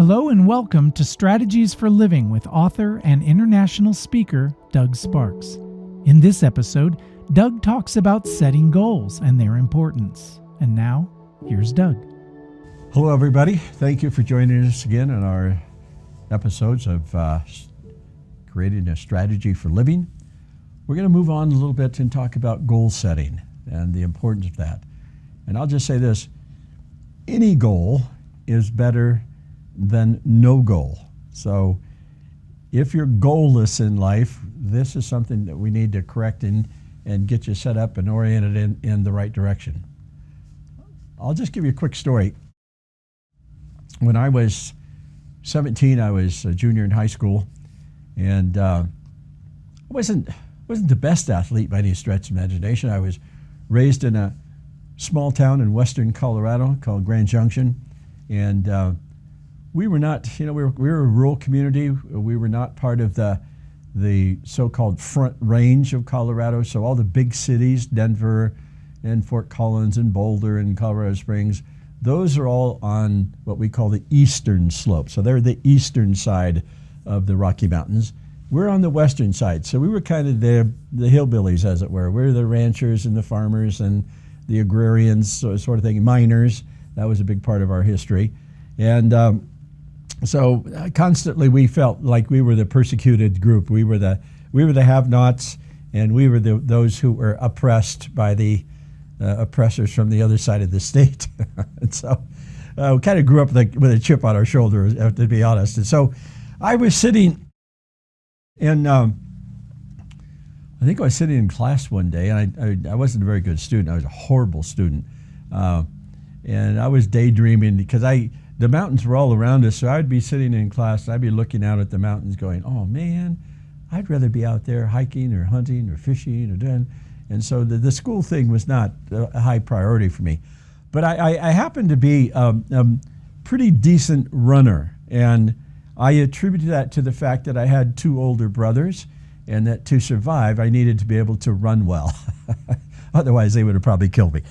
Hello and welcome to Strategies for Living with author and international speaker Doug Sparks. In this episode, Doug talks about setting goals and their importance. And now, here's Doug. Hello, everybody. Thank you for joining us again in our episodes of creating a strategy for living. We're going to move on a little bit and talk about goal setting and the importance of that. And I'll just say this, any goal is better than no goal. So if you're goalless in life, this is something that we need to correct and get you set up and oriented in the right direction. I'll just give you a quick story. When I was 17, I was a junior in high school, and I wasn't the best athlete by any stretch of imagination. I was raised in a small town in western Colorado called Grand Junction, and we were not, we were a rural community. We were not part of the so-called Front Range of Colorado. So all the big cities, Denver and Fort Collins and Boulder and Colorado Springs, those are all on what we call the eastern slope. So they're the eastern side of the Rocky Mountains. We're on the western side. So we were kind of the hillbillies, as it were. We're the ranchers and the farmers and the agrarians, sort of thing, miners. That was a big part of our history. And so constantly we felt like we were the persecuted group. We were the have-nots, and we were those who were oppressed by the oppressors from the other side of the state. And so we kind of grew up with a chip on our shoulder, to be honest. And so I was sitting in, I think I was sitting in class one day, and I wasn't a very good student. I was a horrible student. And I was daydreaming because the mountains were all around us, so I'd be sitting in class, and I'd be looking out at the mountains going, oh man, I'd rather be out there hiking or hunting or fishing or doing. And so the school thing was not a high priority for me. But I happened to be a pretty decent runner, and I attributed that to the fact that I had two older brothers, and that to survive, I needed to be able to run well. Otherwise, they would have probably killed me.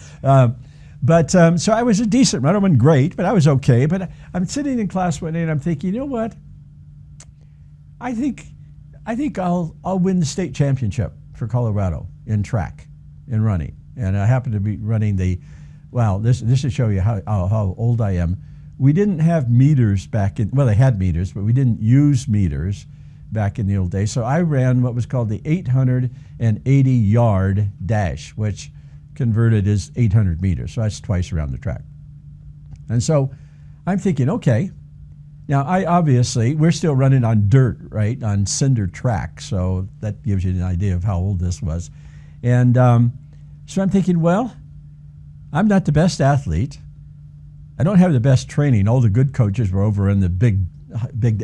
So I was a decent runner. I wasn't great, but I was okay. But I'm sitting in class one day and I'm thinking, you know what? I think I'll win the state championship for Colorado in track, in running. And I happened to be running this to show you how old I am. We didn't have meters they had meters, but we didn't use meters back in the old days. So I ran what was called the 880-yard dash, which converted is 800 meters, so that's twice around the track. And so I'm thinking, okay, now we're still running on dirt, right, on cinder track, so that gives you an idea of how old this was. And so I'm thinking, well, I'm not the best athlete. I don't have the best training. All the good coaches were over in the big,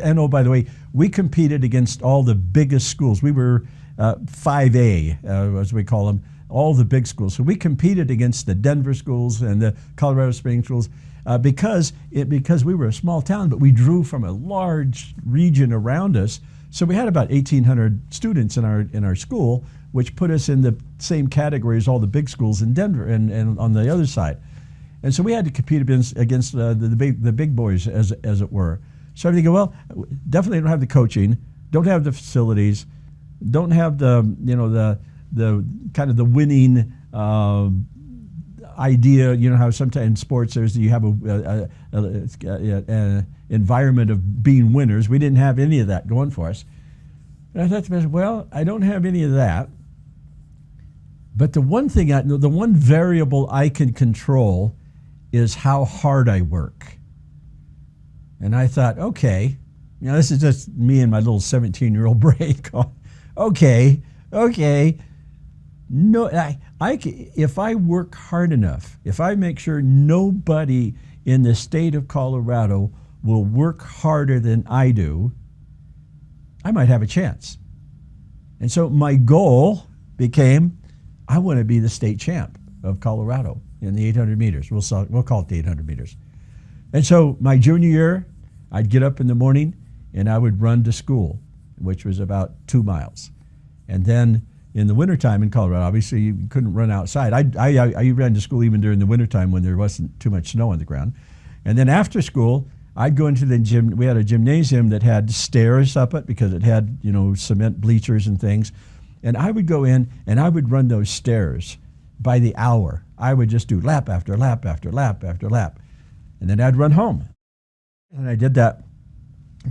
and oh, by the way, we competed against all the biggest schools. We were 5A, as we call them, all the big schools. So we competed against the Denver schools and the Colorado Springs schools because we were a small town, but we drew from a large region around us. So we had about 1,800 students in our school, which put us in the same category as all the big schools in Denver and on the other side. And so we had to compete against the big boys, as it were. So I'm thinking, well, definitely don't have the coaching, don't have the facilities, don't have the kind of the winning idea. You know how sometimes in sports you have an environment of being winners. We didn't have any of that going for us. And I thought to myself, well, I don't have any of that. But the one variable I can control is how hard I work. And I thought, okay, this is just me and my little 17-year-old brain going, okay. No, if I work hard enough, if I make sure nobody in the state of Colorado will work harder than I do, I might have a chance. And so my goal became, I want to be the state champ of Colorado in the 800 meters. We'll call it the 800 meters. And so my junior year, I'd get up in the morning and I would run to school, which was about 2 miles. And then in the wintertime in Colorado, obviously you couldn't run outside. I ran to school even during the wintertime when there wasn't too much snow on the ground. And then after school, I'd go into the gym. We had a gymnasium that had stairs up it because it had, cement bleachers and things. And I would go in and I would run those stairs by the hour. I would just do lap after lap after lap after lap. And then I'd run home. And I did that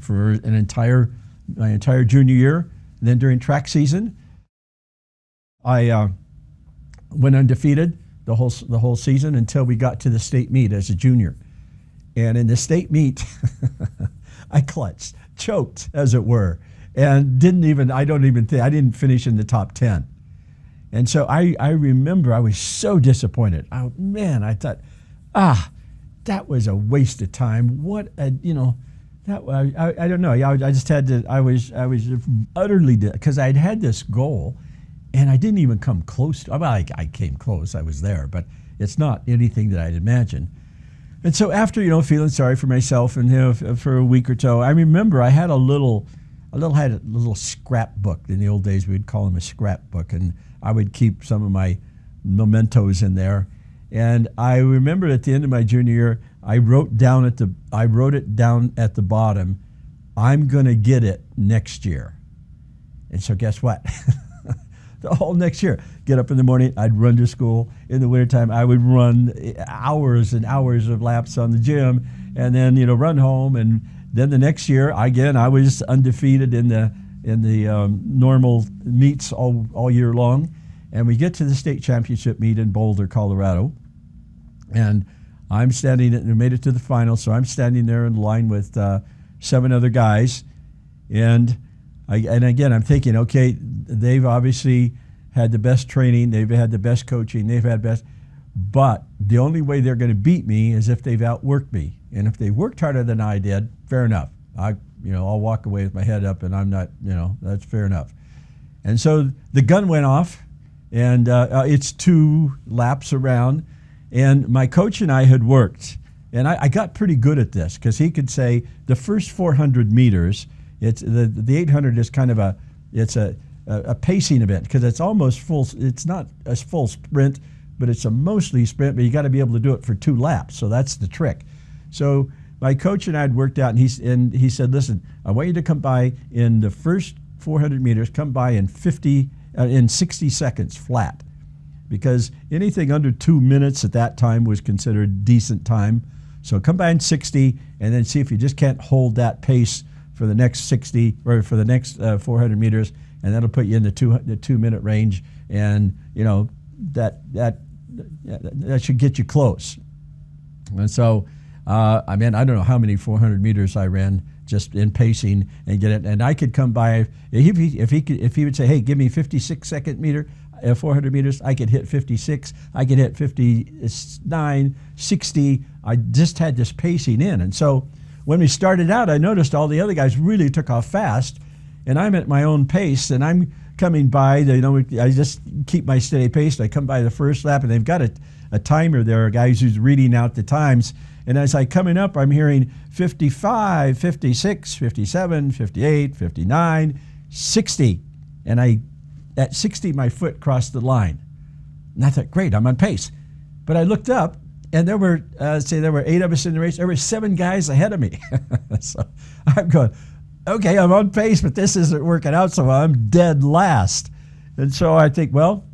for my entire junior year. And then during track season, I went undefeated the whole season until we got to the state meet as a junior. And in the state meet, I choked, as it were, and I didn't finish in the top 10. And so I remember I was so disappointed. I thought, that was a waste of time. I don't know. I just had to, I was utterly, because I'd had this goal and I didn't even come close to, I came close, I was there, but it's not anything that I'd imagined. And so after, feeling sorry for myself and for a week or so, I remember I had a little scrapbook. In the old days, we'd call them a scrapbook, and I would keep some of my mementos in there. And I remember at the end of my junior year, I wrote it down at the bottom, I'm going to get it next year. And so guess what? The whole next year, get up in the morning, I'd run to school. In the wintertime, I would run hours and hours of laps on the gym, and then run home. And then the next year, again, I was undefeated in the normal meets all year long. And we get to the state championship meet in Boulder, Colorado, and I'm standing. We made it to the final, so I'm standing there in line with 7 other guys, and again, I'm thinking, okay, they've obviously had the best training, they've had the best coaching, but the only way they're going to beat me is if they've outworked me. And if they worked harder than I did, fair enough. I'll walk away with my head up, and I'm not, that's fair enough. And so the gun went off, and it's 2 laps around, and my coach and I had worked, and I got pretty good at this because he could say the first 400 meters. It's the 800 is kind of a pacing event because it's almost full. It's not a full sprint, but it's a mostly sprint. But you got to be able to do it for 2 laps. So that's the trick. So my coach and I had worked out, and he said, "Listen, I want you to come by in the first 400 meters. Come by in 60 seconds flat, because anything under 2 minutes at that time was considered decent time. So come by in 60, and then see if you just can't hold that pace for the next 60 or for the next 400 meters, and that'll put you in the 2-minute range, and that should get you close." And so, I don't know how many 400 meters I ran just in pacing and get it, and I could come by if he would say, "Hey, give me 56-second meter." 400 meters, I could hit 56, I could hit 59, 60. I just had this pacing in. And so when we started out, I noticed all the other guys really took off fast, and I'm at my own pace, and I'm coming by, I just keep my steady pace. I come by the first lap, and they've got a timer there, guys who's reading out the times. And as I coming up, I'm hearing 55, 56, 57, 58, 59, 60. And at 60, my foot crossed the line. And I thought, great, I'm on pace. But I looked up, and there were 8 of us in the race. There were 7 guys ahead of me. So I'm going, okay, I'm on pace, but this isn't working out, so I'm dead last. And so I think, well,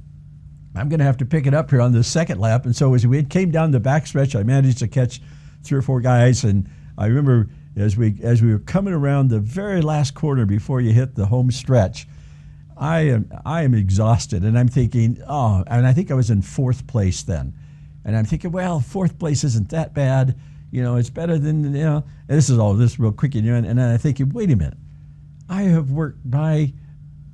I'm going to have to pick it up here on the second lap. And so as we came down the backstretch, I managed to catch 3 or 4 guys. And I remember as we were coming around the very last corner before you hit the home stretch, I am exhausted, and I'm thinking, and I think I was in 4th place then. And I'm thinking, well, 4th place isn't that bad. It's better than, and this is all this real quick. And then I'm thinking, wait a minute. I have worked my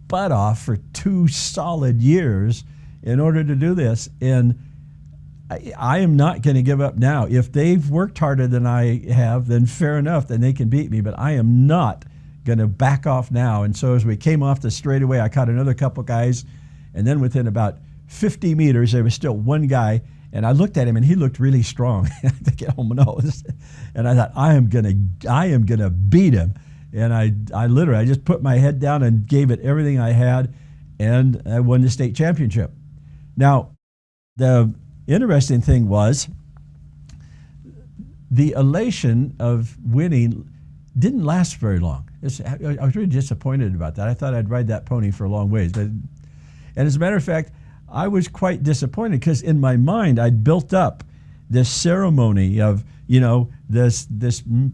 butt off for 2 solid years in order to do this. And I am not going to give up now. If they've worked harder than I have, then fair enough, then they can beat me. But I am not going to back off now. And so as we came off the straightaway, I caught another couple guys. And then within about 50 meters, there was still one guy. And I looked at him, and he looked really strong. I think, oh no! And I thought, I am gonna beat him. And I literally just put my head down and gave it everything I had, and I won the state championship. Now, the interesting thing was, the elation of winning didn't last very long. I was really disappointed about that. I thought I'd ride that pony for a long ways. And as a matter of fact, I was quite disappointed because in my mind I'd built up this ceremony of, this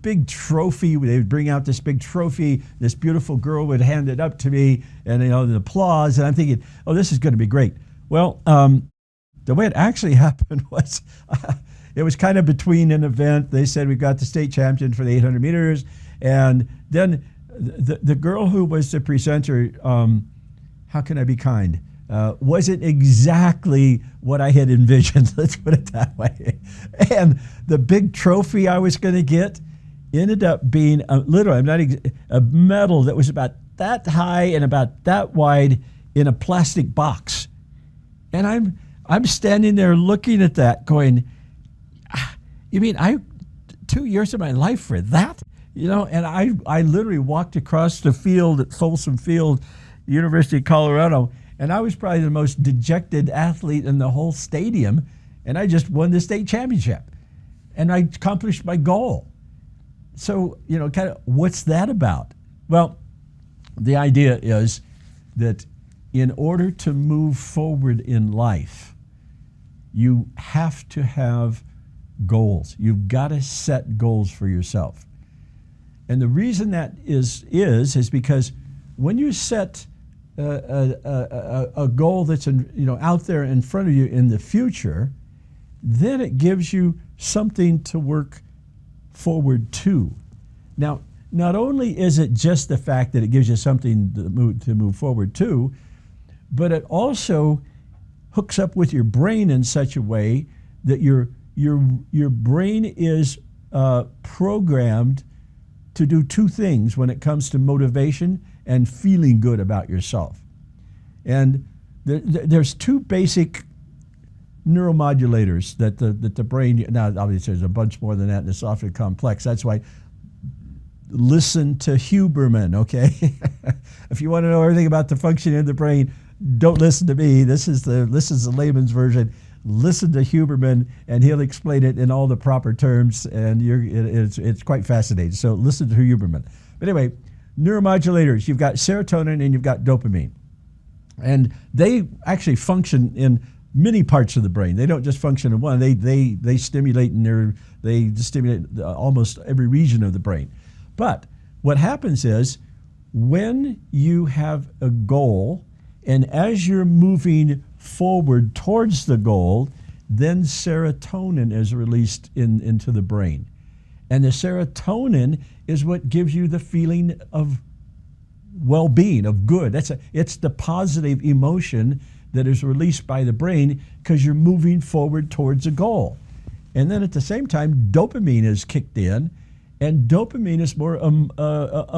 big trophy. They would bring out this big trophy. This beautiful girl would hand it up to me, and the applause. And I'm thinking, oh, this is going to be great. Well, the way it actually happened was, it was kind of between an event. They said we've got the state champion for the 800 meters, and then the girl who was the presenter, how can I be kind? Wasn't exactly what I had envisioned, let's put it that way. And the big trophy I was going to get ended up being a medal that was about that high and about that wide in a plastic box. And I'm standing there looking at that going, you mean 2 years of my life for that? And I literally walked across the field at Folsom Field, University of Colorado, and I was probably the most dejected athlete in the whole stadium, and I just won the state championship. And I accomplished my goal. So, kind of what's that about? Well, the idea is that in order to move forward in life, you have to have goals. You've got to set goals for yourself. And the reason that is because when you set a goal that's out there in front of you in the future, then it gives you something to work forward to. Now, not only is it just the fact that it gives you something to move forward to, but it also hooks up with your brain in such a way that your brain is programmed to do two things when it comes to motivation and feeling good about yourself. And there's two basic neuromodulators that the brain, now obviously there's a bunch more than that, and it's awfully complex. That's why listen to Huberman, okay? If you want to know everything about the functioning of the brain, don't listen to me. This is the layman's version. Listen to Huberman, and he'll explain it in all the proper terms, and it's quite fascinating. So listen to Huberman. But anyway, neuromodulators, you've got serotonin and you've got dopamine. And they actually function in many parts of the brain. They don't just function in one. They stimulate they stimulate almost every region of the brain. But what happens is when you have a goal, and as you're moving forward towards the goal, then serotonin is released into the brain. And the serotonin is what gives you the feeling of well-being, of good. It's the positive emotion that is released by the brain because you're moving forward towards a goal. And then at the same time, dopamine is kicked in, and dopamine is more a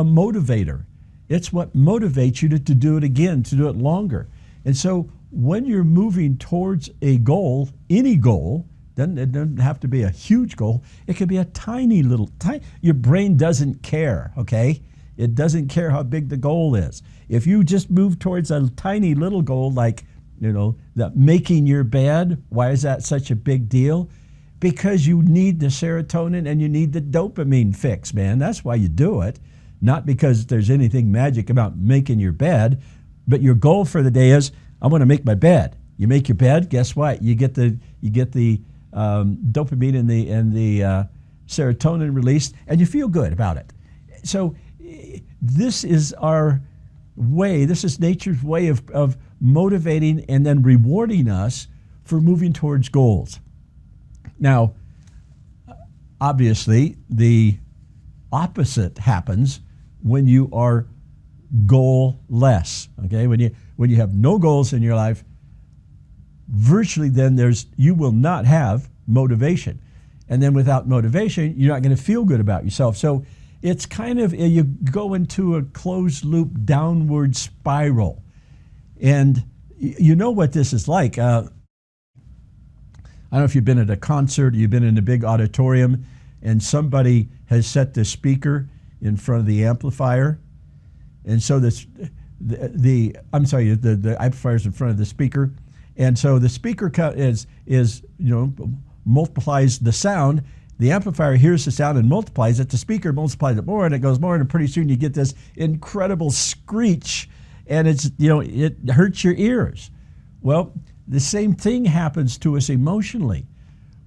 motivator. It's what motivates you to do it again, to do it longer. And so when you're moving towards a goal, any goal, it doesn't have to be a huge goal. It could be a tiny little, your brain doesn't care, okay? It doesn't care how big the goal is. If you just move towards a tiny little goal like, that making your bed, why is that such a big deal? Because you need the serotonin and you need the dopamine fix, man. That's why you do it. Not because there's anything magic about making your bed, but your goal for the day is, I want to make my bed. You make your bed, guess what? You get the dopamine and the serotonin released, and you feel good about it. So this is our way. This is nature's way of motivating and then rewarding us for moving towards goals. Now, obviously, the opposite happens when you are goal-less, okay? When you have no goals in your life, virtually then you will not have motivation. And then without motivation, you're not going to feel good about yourself. So it's kind of, you go into a closed loop downward spiral. And you know what this is like. I don't know if you've been at a concert, or you've been in a big auditorium, and somebody has set the speaker in front of the amplifier. And so the amplifier's in front of the speaker. And so the speaker multiplies the sound, The amplifier hears the sound and multiplies it. The speaker multiplies it more, and it goes more, and pretty soon you get this incredible screech, and it hurts your ears. Well, the same thing happens to us emotionally.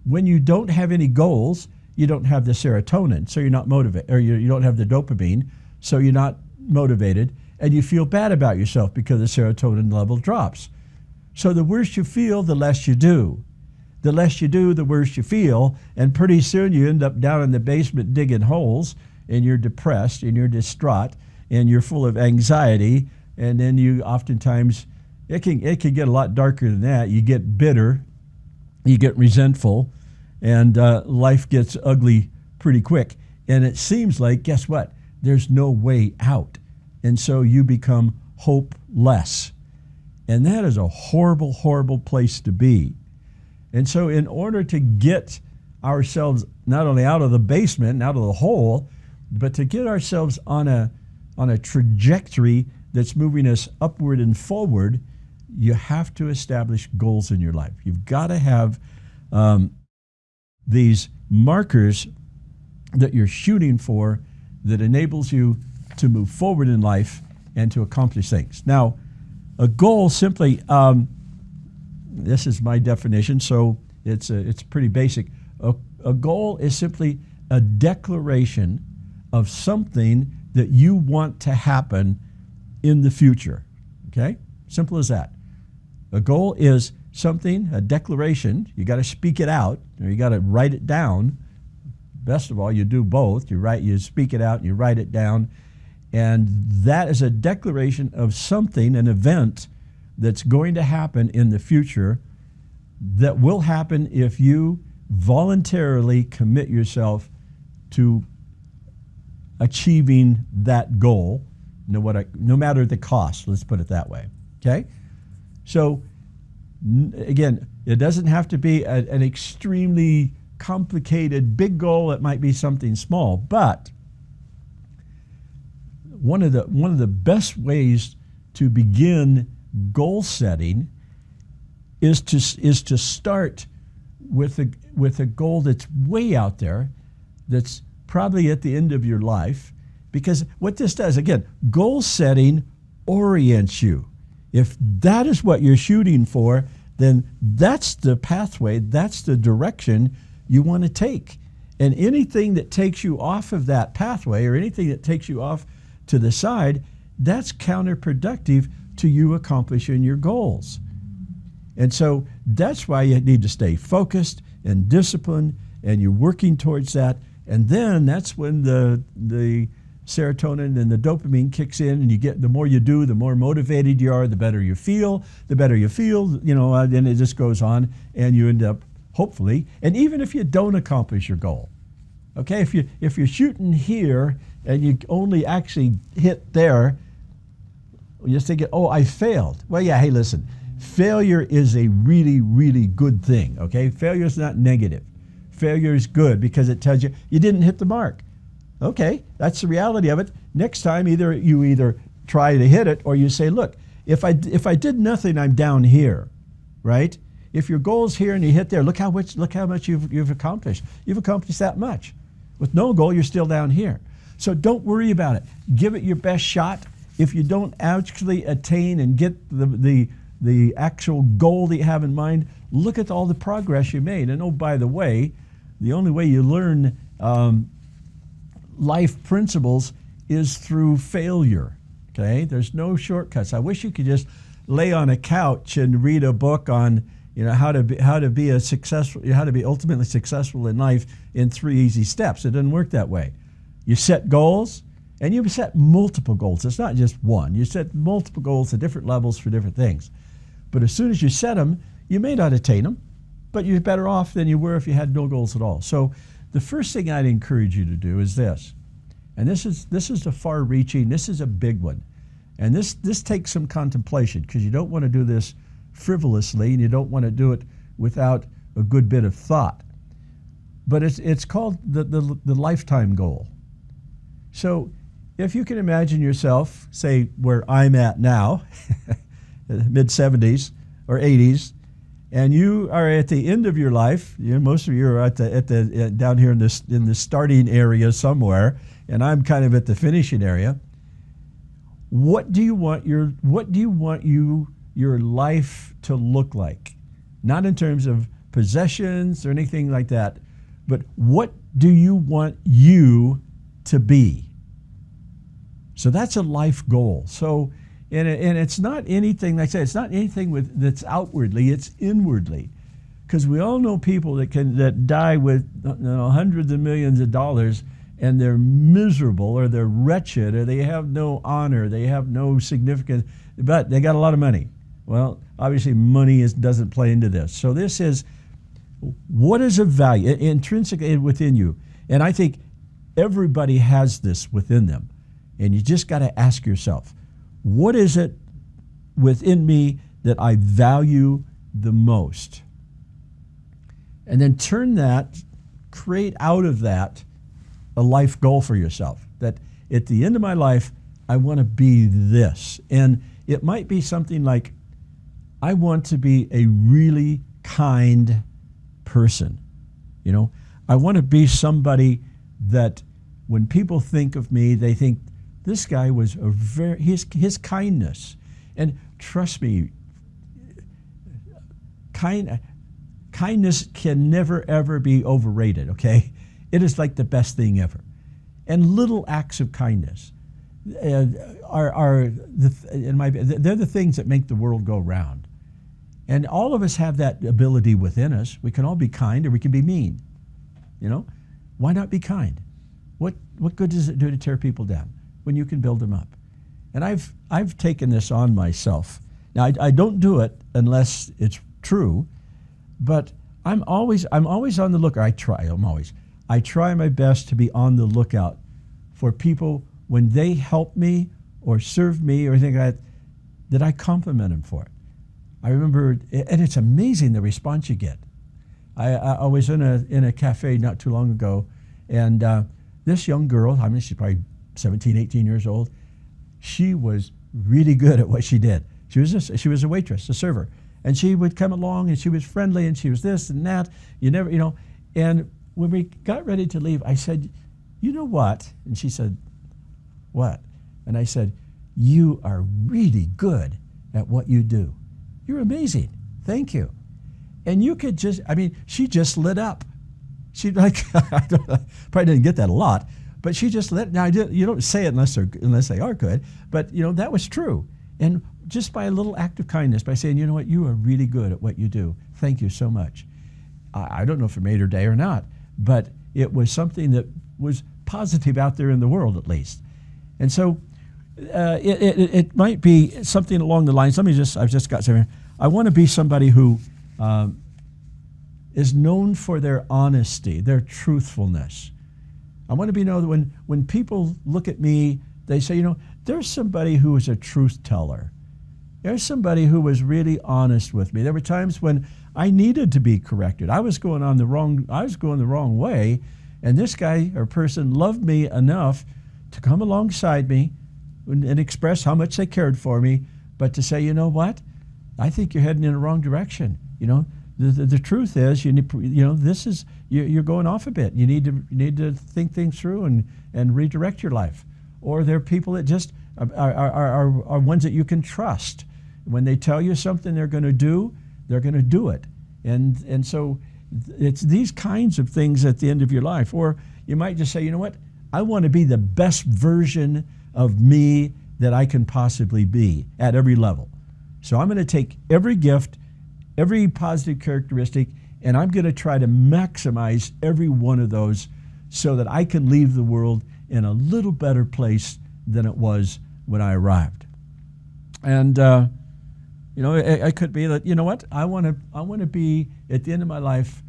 When you don't have any goals, you don't have the serotonin, so you're not motivated, or you don't have the dopamine, so you're not motivated, and you feel bad about yourself because the serotonin level drops. So the worse you feel, the less you do. The less you do, the worse you feel, and pretty soon you end up down in the basement digging holes, and you're depressed, and you're distraught, and you're full of anxiety, and then you oftentimes, it can get a lot darker than that. You get bitter, you get resentful, and life gets ugly pretty quick. And it seems like, guess what? There's no way out. And so you become hopeless. And that is a horrible, horrible place to be. And so in order to get ourselves not only out of the basement, out of the hole, but to get ourselves on a trajectory that's moving us upward and forward, you have to establish goals in your life. You've got to have these markers that you're shooting for that enables you to move forward in life and to accomplish things. Now, a goal simply, this is my definition, so it's pretty basic. A goal is simply a declaration of something that you want to happen in the future. Okay? Simple as that. A goal is something, a declaration. You got to speak it out, or you got to write it down. Best of all, you do both. You speak it out, and you write it down, and that is a declaration of something, an event that's going to happen in the future that will happen if you voluntarily commit yourself to achieving that goal, no matter the cost. Let's put it that way. Okay? So, again, it doesn't have to be an extremely complicated big goal. It might be something small, but one of the best ways to begin goal setting is to start with a goal that's way out there, that's probably at the end of your life, because what this does, again, goal setting orients you. If that is what you're shooting for, then that's the pathway, that's the direction you want to take. And anything that takes you off of that pathway, or anything that takes you off to the side, that's counterproductive to you accomplishing your goals. And so that's why you need to stay focused and disciplined, and you're working towards that. And then that's when the serotonin and the dopamine kicks in, and the more you do, the more motivated you are, the better you feel. The better you feel, then it just goes on, and you end up, hopefully, and even if you don't accomplish your goal, okay, if you're shooting here and you only actually hit there, you're thinking, oh, I failed. Well, yeah, hey, listen, failure is a really, really good thing, okay? Failure is not negative. Failure is good because it tells you didn't hit the mark. Okay, that's the reality of it. Next time, you either try to hit it, or you say, look, if I did nothing, I'm down here, right? If your goal's here and you hit there, look how much you've accomplished. You've accomplished that much. With no goal, you're still down here. So don't worry about it. Give it your best shot. If you don't actually attain and get the actual goal that you have in mind, look at all the progress you made. And oh, by the way, the only way you learn life principles is through failure. Okay, there's no shortcuts. I wish you could just lay on a couch and read a book on how to be ultimately successful in life in 3 easy steps. It doesn't work that way. You set goals, and you set multiple goals. It's not just one. You set multiple goals at different levels for different things. But as soon as you set them, you may not attain them, but you're better off than you were if you had no goals at all. So the first thing I'd encourage you to do is this, and this is the far-reaching. This is a big one, and this takes some contemplation, because you don't want to do this frivolously, and you don't want to do it without a good bit of thought. But it's called the lifetime goal. So if you can imagine yourself, say where I'm at now, mid-70s or 80s, and you are at the end of your life. Most of you are at the down here in the starting area somewhere, and I'm kind of at the finishing area. What do you want your life to look like? Not in terms of possessions or anything like that, but what do you want you to be? So that's a life goal. So, and it's not anything, like I said, it's not anything that's outwardly, it's inwardly. Because we all know people that die with hundreds of millions of dollars, and they're miserable, or they're wretched, or they have no honor, they have no significance, but they got a lot of money. Well, obviously money doesn't play into this. So this is, what is of value, intrinsically within you? And I think everybody has this within them. And you just got to ask yourself, what is it within me that I value the most? And then create out of that a life goal for yourself. That at the end of my life, I want to be this. And it might be something like, I want to be a really kind person. I want to be somebody that when people think of me, they think, this guy was his kindness. And trust me, kindness can never, ever be overrated, okay? It is like the best thing ever. And little acts of kindness they're the things that make the world go round. And all of us have that ability within us. We can all be kind, or we can be mean. Why not be kind? What good does it do to tear people down when you can build them up? And I've taken this on myself. Now I don't do it unless it's true, but I'm always on the lookout. I try my best to be on the lookout for people when they help me or serve me or anything like that I compliment them for it. I remember, and it's amazing the response you get. I was in a cafe not too long ago, and this young girl, she's probably 17, 18 years old, she was really good at what she did. She was a waitress, a server, and she would come along, and she was friendly, and she was this and that. And when we got ready to leave, I said, you know what? And she said, what? And I said, you are really good at what you do. You're amazing. Thank you. And you could she just lit up. She probably didn't get that a lot, but she just lit. Now you don't say it unless they are good, but that was true. And just by a little act of kindness, by saying, you know what, you are really good at what you do. Thank you so much. I don't know if it made her day or not, but it was something that was positive out there in the world, at least. And so it might be something along the lines. I've just got something. I want to be somebody who is known for their honesty, their truthfulness. I want to be known that when people look at me, they say, there's somebody who is a truth teller. There's somebody who was really honest with me. There were times when I needed to be corrected. I was going the wrong way, and this guy or person loved me enough to come alongside me and express how much they cared for me, but to say, you know what? I think you're heading in the wrong direction. The truth is, you're going off a bit. You need to think things through and redirect your life. Or there are people that just are ones that you can trust. When they tell you something they're going to do it. And so it's these kinds of things at the end of your life. Or you might just say, you know what? I want to be the best version of me that I can possibly be at every level. So I'm going to take every gift, every positive characteristic, and I'm going to try to maximize every one of those so that I can leave the world in a little better place than it was when I arrived. And it could be that, you know what, I want to be, at the end of my life,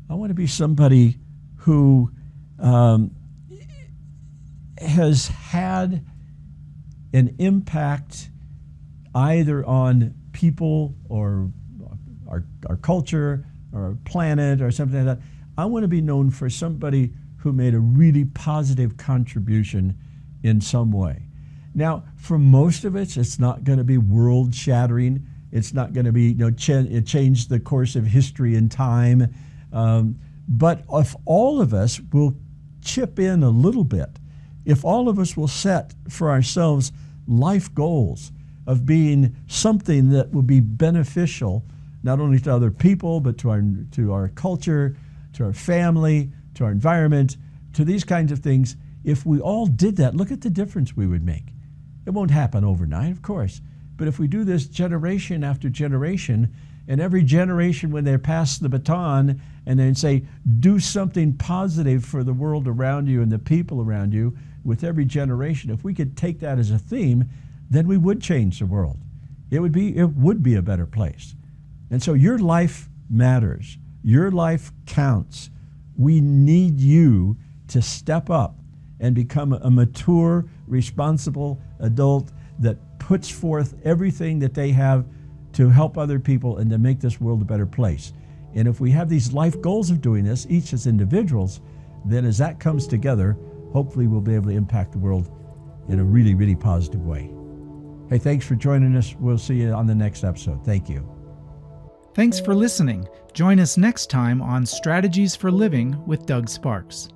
I want to be somebody who has had an impact either on people or our culture or our planet or something like that. I want to be known for somebody who made a really positive contribution in some way. Now, for most of us, it's not going to be world-shattering. It's not going to be, change the course of history and time. But if all of us will chip in a little bit, if all of us will set for ourselves life goals of being something that will be beneficial, not only to other people, but to our culture, to our family, to our environment, to these kinds of things, if we all did that, look at the difference we would make. It won't happen overnight, of course, but if we do this generation after generation, and every generation when they pass the baton and then say, do something positive for the world around you and the people around you with every generation, if we could take that as a theme, then we would change the world. It would be a better place. And so your life matters. Your life counts. We need you to step up and become a mature, responsible adult that puts forth everything that they have to help other people and to make this world a better place. And if we have these life goals of doing this, each as individuals, then as that comes together, hopefully we'll be able to impact the world in a really, really positive way. Hey, thanks for joining us. We'll see you on the next episode. Thank you. Thanks for listening. Join us next time on Strategies for Living with Doug Sparks.